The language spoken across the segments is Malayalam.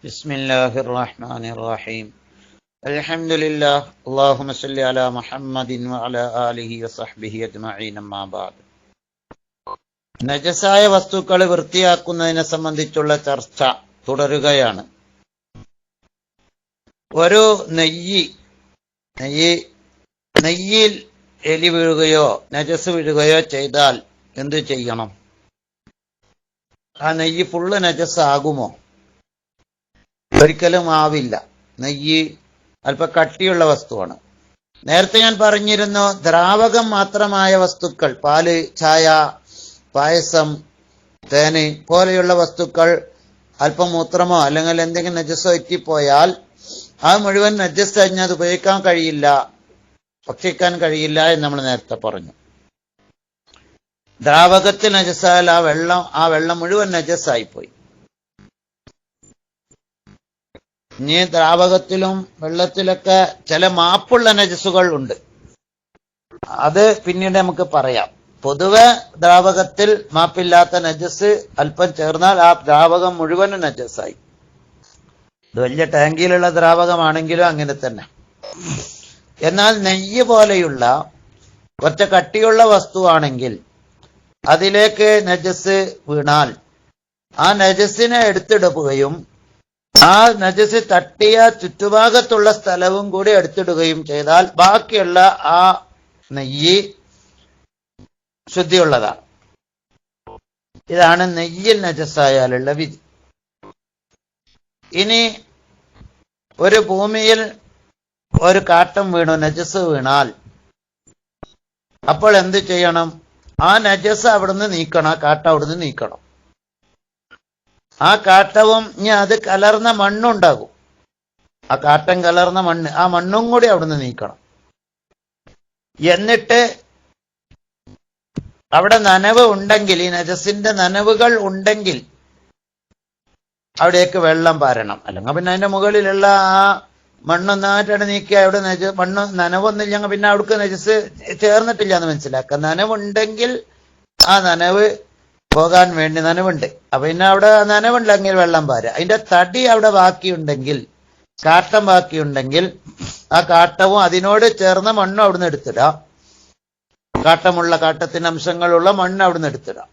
ബിസ്മില്ലാഹിർ റഹ്മാനിർ റഹീം. അൽഹംദുലില്ലാഹ്. അല്ലാഹുമ്മ സ്വല്ലി അലാ മുഹമ്മദിൻ വഅലാ ആലിഹി വസഹ്ബിഹി അജ്മഈൻ. അമ്മാ ബഅദ്. നജസായ വസ്തുക്കൾ വൃത്തിയാക്കുന്നതിനെ സംബന്ധിച്ചുള്ള ചർച്ച തുടരുകയാണ്. ഒരു നെയ്യിൽ എലി വീഴുകയോ നജസ് വീഴുകയോ ചെയ്താൽ എന്ത് ചെയ്യണം? ആ നെയ്യ് ഫുള്ള് നജസ് ആകുമോ? ഒരിക്കലും ആവില്ല. നെയ്യ് അല്പ കട്ടിയുള്ള വസ്തുവാണ്. നേരത്തെ ഞാൻ പറഞ്ഞിരുന്നു, ദ്രാവകം മാത്രമായ വസ്തുക്കൾ, പാല്, ചായ, പായസം, തേന് പോലെയുള്ള വസ്തുക്കൾ അല്പം മൂത്രമോ അല്ലെങ്കിൽ എന്തെങ്കിലും നജസ്സോ എത്തിപ്പോയാൽ അത് മുഴുവൻ നജസ് കഴിഞ്ഞാൽ അത് ഉപയോഗിക്കാൻ കഴിയില്ല, ഭക്ഷിക്കാൻ കഴിയില്ല എന്ന് നമ്മൾ നേരത്തെ പറഞ്ഞു. ദ്രാവകത്തിൽ നജസായാൽ ആ വെള്ളം മുഴുവൻ നജസായിപ്പോയി. ഇനി ദ്രാവകത്തിലും വെള്ളത്തിലൊക്കെ ചില മാപ്പുള്ള നജസ്സുകൾ ഉണ്ട്, അത് പിന്നീട് നമുക്ക് പറയാം. പൊതുവെ ദ്രാവകത്തിൽ മാപ്പില്ലാത്ത നജസ് അല്പം ചേർന്നാൽ ആ ദ്രാവകം മുഴുവനും നജസായി. ഇത് വലിയ ടാങ്കിയിലുള്ള ദ്രാവകമാണെങ്കിലും അങ്ങനെ തന്നെ. എന്നാൽ നെയ്യ് പോലെയുള്ള കുറച്ച് കട്ടിയുള്ള വസ്തുവാണെങ്കിൽ അതിലേക്ക് നജസ് വീണാൽ ആ നജസിനെ എടുത്തിടുകയും ആ നജസ് തട്ടിയ ചുറ്റുഭാഗത്തുള്ള സ്ഥലവും കൂടി എടുത്തിടുകയും ചെയ്താൽ ബാക്കിയുള്ള ആ നെയ്യ് ശുദ്ധിയുള്ളതാണ്. ഇതാണ് നെയ്യിൽ നജസായാലുള്ള വിധി. ഇനി ഒരു ഭൂമിയിൽ ഒരു കാട്ടം വീണു, നജസ് വീണാൽ അപ്പോൾ എന്ത് ചെയ്യണം? ആ നജസ് അവിടുന്ന് നീക്കണം, ആ കാട്ടം അവിടുന്ന് നീക്കണം. ആ കാട്ടവും ഇനി അത് കലർന്ന മണ്ണുണ്ടാകും, ആ കാട്ടം കലർന്ന മണ്ണ്, ആ മണ്ണും കൂടി അവിടുന്ന് നീക്കണം. എന്നിട്ട് അവിടെ നനവ് ഉണ്ടെങ്കിൽ, ഈ നജസിന്റെ നനവുകൾ ഉണ്ടെങ്കിൽ അവിടേക്ക് വെള്ളം പാരണം. അല്ലെങ്കിൽ പിന്നെ അതിന്റെ മുകളിലുള്ള ആ മണ്ണൊന്നായിട്ടാണ് നീക്കി അവിടെ മണ്ണ് നനവൊന്നില്ലെങ്കിൽ പിന്നെ അവിടേക്ക് നജസ് ചേർന്നിട്ടില്ല എന്ന് മനസ്സിലാക്കുക. നനവുണ്ടെങ്കിൽ ആ നനവ് പോകാൻ വേണ്ടി നനവുണ്ട്, അപ്പൊ പിന്നെ അവിടെ നനവുണ്ടെങ്കിൽ വെള്ളം പാരുക. അതിന്റെ തടി അവിടെ ബാക്കിയുണ്ടെങ്കിൽ, കാട്ടം ബാക്കിയുണ്ടെങ്കിൽ ആ കാട്ടവും അതിനോട് ചേർന്ന മണ്ണും അവിടുന്ന് എടുത്തിടാം. കാട്ടത്തിന് അംശങ്ങളുള്ള മണ്ണ് അവിടുന്ന് എടുത്തിടാം.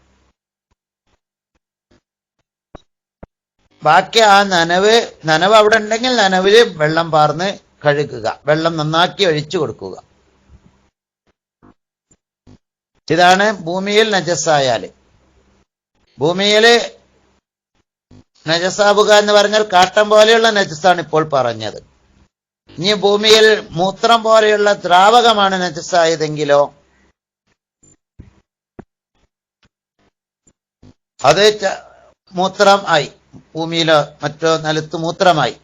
ബാക്കി ആ നനവ് അവിടെ ഉണ്ടെങ്കിൽ നനവില് വെള്ളം പാർന്ന് കഴുകുക, വെള്ളം നന്നാക്കി ഒഴിച്ചു കൊടുക്കുക. ഇതാണ് ഭൂമിയിൽ നജസായാല്. ഭൂമിയില് നജസാവുക എന്ന് പറഞ്ഞാൽ കാട്ടം പോലെയുള്ള നജസാണ് ഇപ്പോൾ പറഞ്ഞത്. ഇനി ഭൂമിയിൽ മൂത്രം പോലെയുള്ള ദ്രാവകമാണ് നജസായതെങ്കിലോ അത് മൂത്രം ആയി, ഭൂമിയിലോ മറ്റോ നിലത്ത് മൂത്രമായി.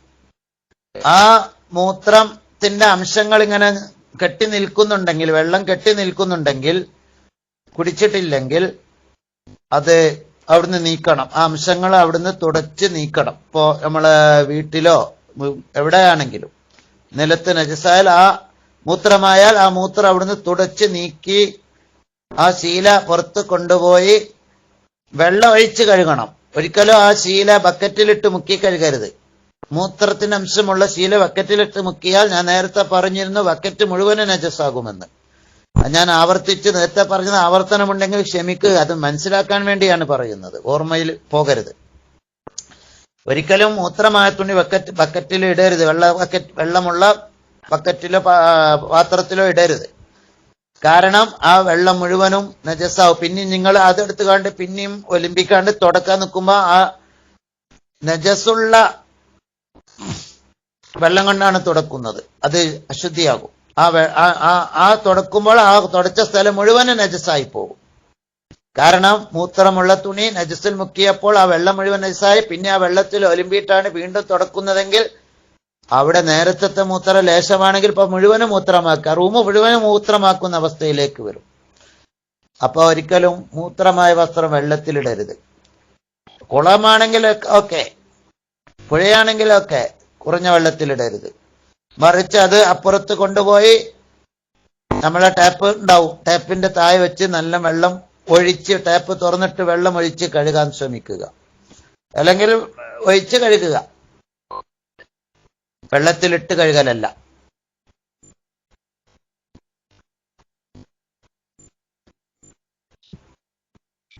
ആ മൂത്രത്തിന്റെ അംശങ്ങൾ ഇങ്ങനെ കെട്ടി നിൽക്കുന്നുണ്ടെങ്കിൽ, വെള്ളം കെട്ടി നിൽക്കുന്നുണ്ടെങ്കിൽ, കുടിച്ചിട്ടില്ലെങ്കിൽ അത് അവിടുന്ന് നീക്കണം. ആ അംശങ്ങൾ അവിടുന്ന് തുടച്ച് നീക്കണം. ഇപ്പോ നമ്മളെ വീട്ടിലോ എവിടെയാണെങ്കിലും നിലത്ത് നജസായാൽ, ആ മൂത്രമായാൽ ആ മൂത്രം അവിടുന്ന് തുടച്ച് നീക്കി ആ ശീല പുറത്ത് കൊണ്ടുപോയി വെള്ളം ഒഴിച്ച് കഴുകണം. ഒരിക്കലും ആ ശീല ബക്കറ്റിലിട്ട് മുക്കി കഴുകരുത്. മൂത്രത്തിന് അംശമുള്ള ശീല ബക്കറ്റിലിട്ട് മുക്കിയാൽ, ഞാൻ നേരത്തെ പറഞ്ഞിരുന്നു, ബക്കറ്റ് മുഴുവനും നജസാകുമെന്ന്. ഞാൻ നേരത്തെ പറഞ്ഞത് ആവർത്തനമുണ്ടെങ്കിൽ ക്ഷമിക്കുക, അത് മനസ്സിലാക്കാൻ വേണ്ടിയാണ് പറയുന്നത്, ഓർമ്മയിൽ പോകരുത്. ഒരിക്കലും മൂത്രമായ തുണി ബക്കറ്റിൽ ഇടരുത്, വെള്ളമുള്ള ബക്കറ്റിലോ പാത്രത്തിലോ ഇടരുത്. കാരണം ആ വെള്ളം മുഴുവനും നജസാവും. പിന്നെയും നിങ്ങൾ അതെടുത്ത് കണ്ട് പിന്നെയും ഒലിമ്പിക്കാണ്ട് തുടക്കാൻ നിൽക്കുമ്പോ ആ നജസുള്ള വെള്ളം കൊണ്ടാണ് തുടക്കുന്നത്, അത് അശുദ്ധിയാകും. ആ തുടക്കുമ്പോൾ ആ തുടച്ച സ്ഥലം മുഴുവനും നജസായി പോകും. കാരണം മൂത്രമുള്ള തുണി നജസിൽ മുക്കിയപ്പോൾ ആ വെള്ളം മുഴുവൻ നജസായി. പിന്നെ ആ വെള്ളത്തിൽ ഒലിമ്പിയിട്ടാണ് വീണ്ടും തുടക്കുന്നതെങ്കിൽ അവിടെ നേരത്തെ മൂത്ര ലേശമാണെങ്കിൽ ഇപ്പൊ മുഴുവനും മൂത്രമാക്കുക, റൂം മുഴുവനും മൂത്രമാക്കുന്ന അവസ്ഥയിലേക്ക് വരും. അപ്പൊ ഒരിക്കലും മൂത്രമായ വസ്ത്രം വെള്ളത്തിലിടരുത്. കുളമാണെങ്കിൽ ഓക്കെ, പുഴയാണെങ്കിലൊക്കെ കുറഞ്ഞ വെള്ളത്തിലിടരുത്. മറിച്ച് അത് അപ്പുറത്ത് കൊണ്ടുപോയി നമ്മളെ ടാപ്പ് ഉണ്ടാവും, ടാപ്പിന്റെ താഴെ വെച്ച് നല്ല വെള്ളം ഒഴിച്ച്, ടാപ്പ് തുറന്നിട്ട് വെള്ളം ഒഴിച്ച് കഴുകാൻ ശ്രമിക്കുക, അല്ലെങ്കിൽ ഒഴിച്ച് കഴുകുക. വെള്ളത്തിലിട്ട് കഴുകലല്ല.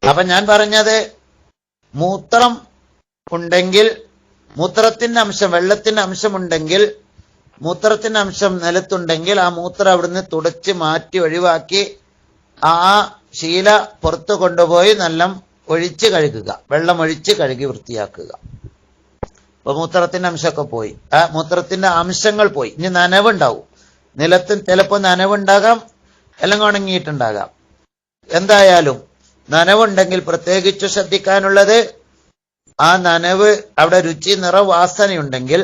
അപ്പൊ ഞാൻ പറഞ്ഞത്, മൂത്രം ഉണ്ടെങ്കിൽ, മൂത്രത്തിന്റെ അംശം, വെള്ളത്തിന്റെ അംശമുണ്ടെങ്കിൽ, മൂത്രത്തിന്റെ അംശം നിലത്തുണ്ടെങ്കിൽ ആ മൂത്രം അവിടുന്ന് തുടച്ച് മാറ്റി ഒഴിവാക്കി ആ ശീല പുറത്തു കൊണ്ടുപോയി നല്ല ഒഴിച്ച് കഴുകുക, വെള്ളം ഒഴിച്ച് കഴുകി വൃത്തിയാക്കുക. അപ്പൊ മൂത്രത്തിന്റെ അംശമൊക്കെ പോയി, ആ മൂത്രത്തിന്റെ അംശങ്ങൾ പോയി. ഇനി നനവുണ്ടാവും, നിലത്ത് ചിലപ്പോൾ നനവുണ്ടാകാം, അല്ലെങ്കിൽ ഉണങ്ങിയിട്ടുണ്ടാകാം. എന്തായാലും നനവുണ്ടെങ്കിൽ പ്രത്യേകിച്ച് ശ്രദ്ധിക്കാനുള്ളത്, ആ നനവ് അവിടെ രുചി, നിറം, വാസനയുണ്ടെങ്കിൽ,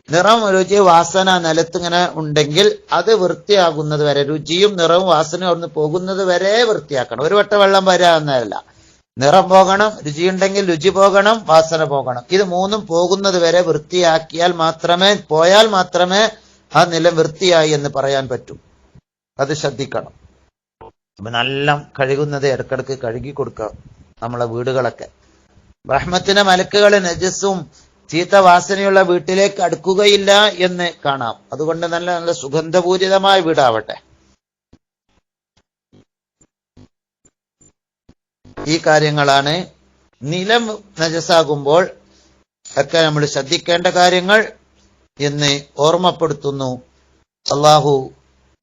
നിറം, രുചി, വാസന നിലത്തിങ്ങനെ ഉണ്ടെങ്കിൽ അത് വൃത്തിയാകുന്നത് വരെ, രുചിയും നിറവും വാസനയും അവിടുന്ന് പോകുന്നത് വരെ വൃത്തിയാക്കണം. ഒരു വട്ട വെള്ളം വരാവുന്നതല്ല. നിറം പോകണം, രുചിയുണ്ടെങ്കിൽ രുചി പോകണം, വാസന പോകണം. ഇത് മൂന്നും പോകുന്നത് വരെ പോയാൽ മാത്രമേ ആ നിലം വൃത്തിയായി എന്ന് പറയാൻ പറ്റൂ. അത് ശ്രദ്ധിക്കണം. അപ്പൊ നല്ല കഴുകുന്നത് ഇടക്കിടക്ക് കഴുകി കൊടുക്കുക നമ്മളെ വീടുകളൊക്കെ. റഹ്മത്തിന്റെ മലക്കുകൾ നജസ്സും ചീത്ത വാസനയുള്ള വീട്ടിലേക്ക് അടുക്കുകയില്ല എന്ന് കാണാം. അതുകൊണ്ട് നല്ല നല്ല സുഗന്ധപൂരിതമായ വീടാവട്ടെ. ഈ കാര്യങ്ങളാണ് നിലം നജസാകുമ്പോൾ ഒക്കെ നമ്മൾ ശ്രദ്ധിക്കേണ്ട കാര്യങ്ങൾ എന്ന് ഓർമ്മപ്പെടുത്തുന്നു. അള്ളാഹു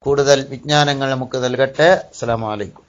കൂടുതൽ വിജ്ഞാനങ്ങൾ നമുക്ക് നൽകട്ടെ. അസ്സലാമു അലൈക്കും.